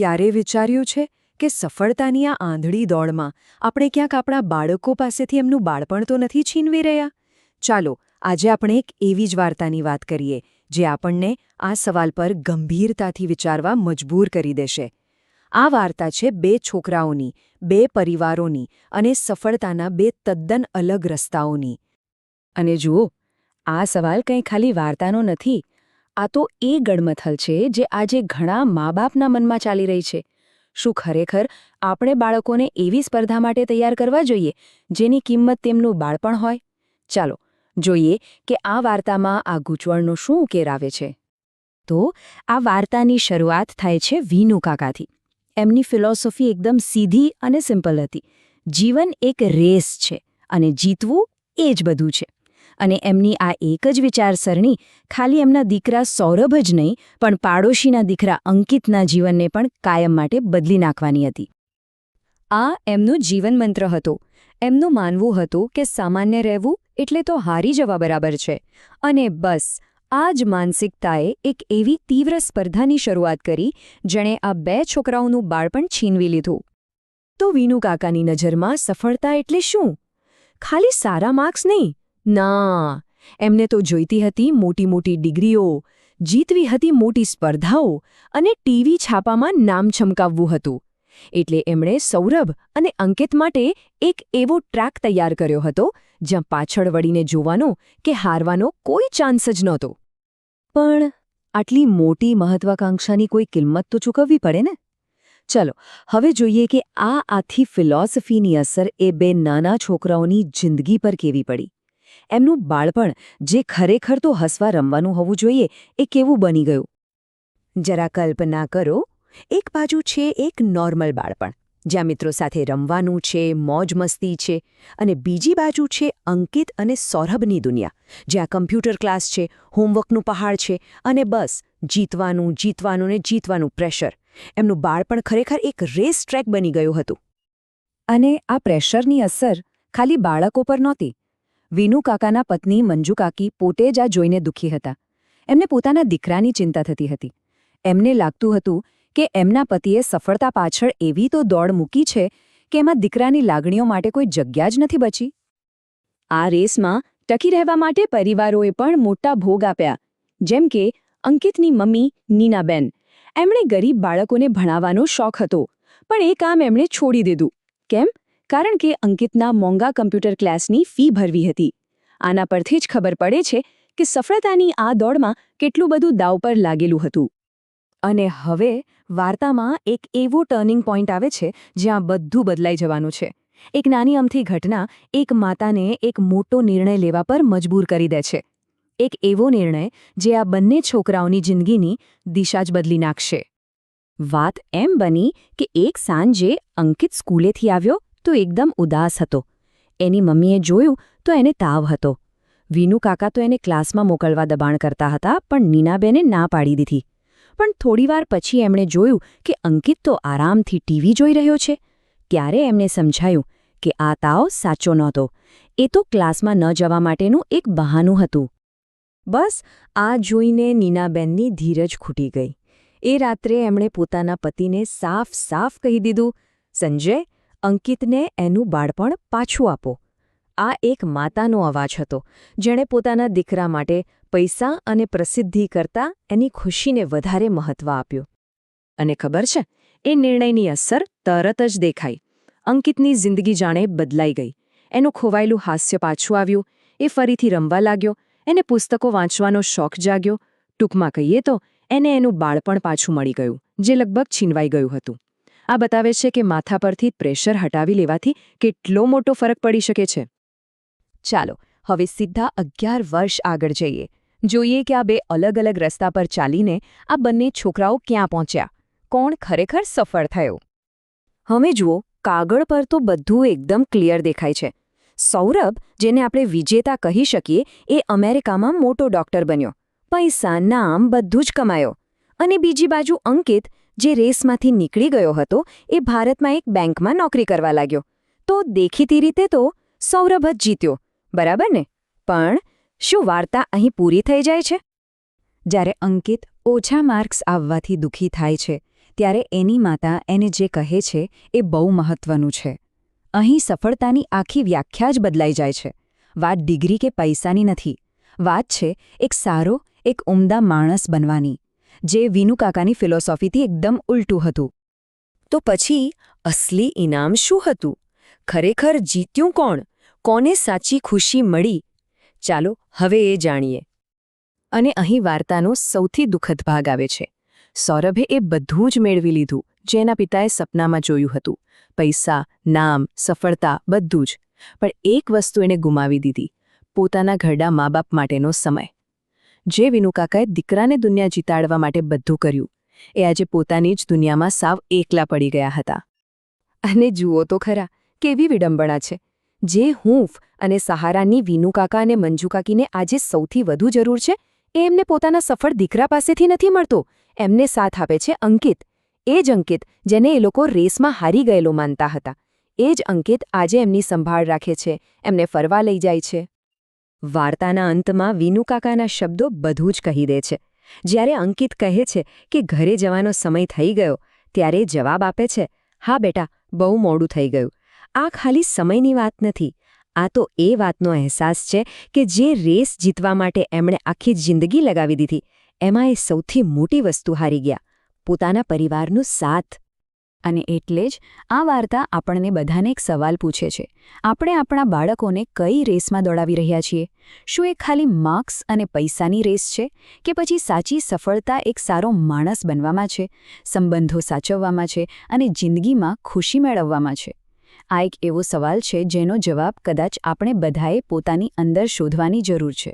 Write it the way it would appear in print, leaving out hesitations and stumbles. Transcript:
ક્યારે વિચાર્યું છે કે સફળતાની આ આંધળી દોડમાં આપણે ક્યાંક આપણા બાળકો પાસેથી એમનું બાળપણ તો નથી છીનવી રહ્યા? ચાલો આજે આપણે એક એવી જ વાર્તાની વાત કરીએ જે આપણને આ સવાલ પર ગંભીરતાથી વિચારવા મજબૂર કરી દેશે. આ વાર્તા છે બે છોકરાઓની, બે પરિવારોની અને સફળતાના બે તદ્દન અલગ રસ્તાઓની. અને જુઓ, આ સવાલ કંઈ ખાલી વાર્તાનો નથી. આ તો એ ગડમથલ છે જે આજે ઘણા મા બાપના મનમાં ચાલી રહી છે. શું ખરેખર આપણે બાળકોને એવી સ્પર્ધા માટે તૈયાર કરવા જોઈએ જેની કિંમત તેમનું બાળપણ હોય? ચાલો જોઈએ કે આ વાર્તામાં આ ગૂંચવણનો શું ઉકેલ આવે છે. તો આ વાર્તાની શરૂઆત થાય છે વીનુ કાકાથી. એમની ફિલોસોફી એકદમ સીધી અને સિમ્પલ હતી. જીવન એક રેસ છે અને જીતવું એ જ બધું છે. અને એમની આ એક જ વિચારસરણી ખાલી એમના દીકરા સૌરભ જ નહીં પણ પાડોશીના દીકરા અંકિતના જીવનને પણ કાયમ માટે બદલી નાખવાની હતી. આ એમનું જીવન મંત્ર હતો. એમનું માનવું હતું કે સામાન્ય રહેવું એટલે તો હારી જવા બરાબર છે. અને બસ આ જ માનસિકતાએ એક એવી તીવ્ર સ્પર્ધાની શરૂઆત કરી જેણે આ બે છોકરાઓનું બાળપણ છીનવી લીધું. તો વીનુ કાકાની નજરમાં સફળતા એટલે શું? ખાલી સારા માર્ક્સ નહીં. ના, એમને તો જોઈતી હતી મોટી મોટી ડિગ્રીઓ, જીતવી હતી મોટી સ્પર્ધાઓ અને ટીવી છાપામાં નામ ચમકાવવું હતું. એટલે એમણે સૌરભ અને અંકિત માટે એક એવો ટ્રેક તૈયાર કર્યો હતો જ્યાં પાછળ વળીને જોવાનો કે હારવાનો કોઈ ચાન્સ જ નહોતો. પણ આટલી મોટી મહત્વાકાંક્ષાની કોઈ કિંમત તો ચૂકવવી પડે ને? ચલો હવે જોઈએ કે આ આખી ફિલોસોફીની અસર એ બે નાના છોકરાઓની જિંદગી પર કેવી પડી. એમનું બાળપણ જે ખરેખર તો હસવા રમવાનું હોવું જોઈએ એ કેવું બની ગયું. જરા કલ્પના કરો, એક બાજુ છે એક નોર્મલ બાળપણ જ્યાં મિત્રો સાથે રમવાનું છે, મોજ મસ્તી છે, અને બીજી બાજુ છે અંકિત અને સૌરભની દુનિયા જ્યાં કમ્પ્યુટર ક્લાસ છે, હોમવર્કનું પહાડ છે અને બસ જીતવાનું જીતવાનું ને જીતવાનું પ્રેશર. એમનું બાળપણ ખરેખર એક રેસ ટ્રેક બની ગયું હતું. અને આ પ્રેશરની અસર ખાલી બાળકો પર નહોતી. વીનુ કાકાના પત્ની મંજુ કાકી પોતે જ આ જોઈને દુઃખી હતા. એમને પોતાના દીકરાની ચિંતા થતી હતી. એમને લાગતું હતું કે એમના પતિએ સફળતા પાછળ એવી તો દોડ મૂકી છે કે એમાં દીકરાની લાગણીઓ માટે કોઈ જગ્યા જ નથી બચી. આ રેસમાં ટકી રહેવા માટે પરિવારોએ પણ મોટા ભોગ આપ્યા. જેમ કે અંકિતની મમ્મી નીનાબેન. એમણે ગરીબ બાળકોને ભણાવવાનો શોખ હતો, પણ એ કામ એમણે છોડી દીધું. કેમ? કારણ કે અંકિતના મોંઘા કમ્પ્યુટર ક્લાસની ફી ભરવી હતી. આના પરથી જ ખબર પડે છે કે સફળતાની આ દોડમાં કેટલું બધું દાવ પર લાગેલું હતું. અને હવે વાર્તામાં એક એવો ટર્નિંગ પોઈન્ટ આવે છે જ્યાં બધું બદલાઈ જવાનું છે. એક નાની અમથી ઘટના એક માતાને એક મોટો નિર્ણય લેવા પર મજબૂર કરી દે છે. એક એવો નિર્ણય જે આ બંને છોકરાઓની જિંદગીની દિશા જ બદલી નાખશે. વાત એમ બની કે એક સાંજે અંકિત સ્કૂલેથી આવ્યો તો એકદમ ઉદાસ હતો. એની મમ્મીએ જોયું તો એને તાવ હતો. વીનુ કાકા તો એને ક્લાસમાં મોકલવા દબાણ કરતા હતા પણ નીનાબેને ના પાડી દીધી. પણ થોડીવાર પછી એમણે જોયું કે અંકિત તો આરામથી ટીવી જોઈ રહ્યો છે. ત્યારે એમને સમજાયું કે આ તાવ સાચો નહોતો. એ તો ક્લાસમાં ન જવા માટેનું એક બહાનું હતું. બસ આ જોઈને નીનાબેનની ધીરજ ખૂટી ગઈ. એ રાત્રે એમણે પોતાના પતિને સાફ સાફ કહી દીધું, સંજય, અંકિતને એનું બાળપણ પાછું આપો. આ એક માતાનો અવાજ હતો જેણે પોતાના દીકરા માટે પૈસા અને પ્રસિદ્ધિ કરતાં એની ખુશીને વધારે મહત્વ આપ્યું. અને ખબર છે, એ નિર્ણયની અસર તરત જ દેખાઈ. અંકિતની જિંદગી જાણે બદલાઈ ગઈ. એનું ખોવાયેલું હાસ્ય પાછું આવ્યું. એ ફરીથી રમવા લાગ્યો. એને પુસ્તકો વાંચવાનો શોખ જાગ્યો. ટૂંકમાં કહીએ તો એને એનું બાળપણ પાછું મળી ગયું જે લગભગ છીનવાઈ ગયું હતું. આ બતાવે છે કે માથા પરથી પ્રેશર હટાવી લેવાથી કેટલો મોટો ફરક પડી શકે છે. ચાલો હવે સીધા 11 વર્ષ આગળ જઈએ. જોઈએ કે આ બે અલગ અલગ રસ્તા પર ચાલીને આ બંને છોકરાઓ ક્યાં પહોંચ્યા. કોણ ખરેખર સફળ થયો? હવે જુઓ, કાગળ પર તો બધું એકદમ ક્લિયર દેખાય છે. સૌરભ, જેને આપણે વિજેતા કહી શકીએ, એ અમેરિકામાં મોટો ડોક્ટર બન્યો. પૈસા, નામ બધું જ કમાયો. અને બીજી બાજુ અંકિત, જે રેસમાંથી નીકળી ગયો હતો, એ ભારતમાં એક બેંકમાં નોકરી કરવા લાગ્યો. તો દેખીતી રીતે તો સૌરભ જ જીત્યો, બરાબર ને? પણ શું વાર્તા અહીં પૂરી થઈ જાય છે? જ્યારે અંકિત ઓછા માર્ક્સ આવવાથી દુઃખી થાય છે ત્યારે એની માતા એને જે કહે છે એ બહુ મહત્વનું છે. અહીં સફળતાની આખી વ્યાખ્યા જ બદલાઈ જાય છે. વાત ડિગ્રી કે પૈસાની નથી. વાત છે એક સારો, એક ઉમદા માણસ બનવાની, જે વિનુકાકાની ફિલોસોફીથી એકદમ ઉલટું હતું. તો પછી અસલી ઇનામ શું હતું? ખરેખર જીત્યું કોણ? કોને સાચી ખુશી મળી? ચાલો હવે એ જાણીએ. અને અહીં વાર્તાનો સૌથી દુઃખદ ભાગ આવે છે. સૌરભે એ બધું જ મેળવી લીધું જે એના પિતાએ સપનામાં જોયું હતું. પૈસા, નામ, સફળતા બધું જ. પણ એક વસ્તુ એને ગુમાવી દીધી: પોતાના ઘરડા મા બાપ માટેનો સમય. જે વિનુકાકાએ દીકરાને દુનિયા જીતાડવા માટે બધું કર્યું, એ આજે પોતાની જ દુનિયામાં સાવ એકલા પડી ગયા હતા. અને જુઓ તો ખરા, કેવી વિડંબણા છે. જે હૂંફ અને સહારાની વિનુકાકા અને મંજુકાકીને આજે સૌથી વધુ જરૂર છે, એ એમને પોતાના સફળ દીકરા પાસેથી નથી મળતો. એમને સાથ આપે છે અંકિત. એ જ અંકિત જેને એ લોકો રેસમાં હારી ગયેલો માનતા હતા. એ જ અંકિત આજે એમની સંભાળ રાખે છે, એમને ફરવા લઈ જાય છે. વાર્તાના અંતમાં વિનુકાકાના શબ્દો બધું જ કહી દે છે. જ્યારે અંકિત કહે છે કે ઘરે જવાનો સમય થઈ ગયો, ત્યારે જવાબ આપે છે, હા બેટા, બહુ મોડું થઈ ગયું. આ ખાલી સમયની વાત નથી. આ તો એ વાતનો અહેસાસ છે કે જે રેસ જીતવા માટે એમણે આખી જિંદગી લગાવી દીધી, એમાં એ સૌથી મોટી વસ્તુ હારી ગયા: પોતાના પરિવારનો સાથ. અને એટલે જ આ વાર્તા આપણને બધાને એક સવાલ પૂછે છે: આપણે આપણા બાળકોને કઈ રેસમાં દોડાવી રહ્યા છીએ? શું એ ખાલી માર્ક્સ અને પૈસાની રેસ છે, કે પછી સાચી સફળતા એક સારો માણસ બનવામાં છે, સંબંધો સાચવવામાં છે અને જિંદગીમાં ખુશી મેળવવામાં છે? આ એક એવો સવાલ છે જેનો જવાબ કદાચ આપણે બધાએ પોતાની અંદર શોધવાની જરૂર છે.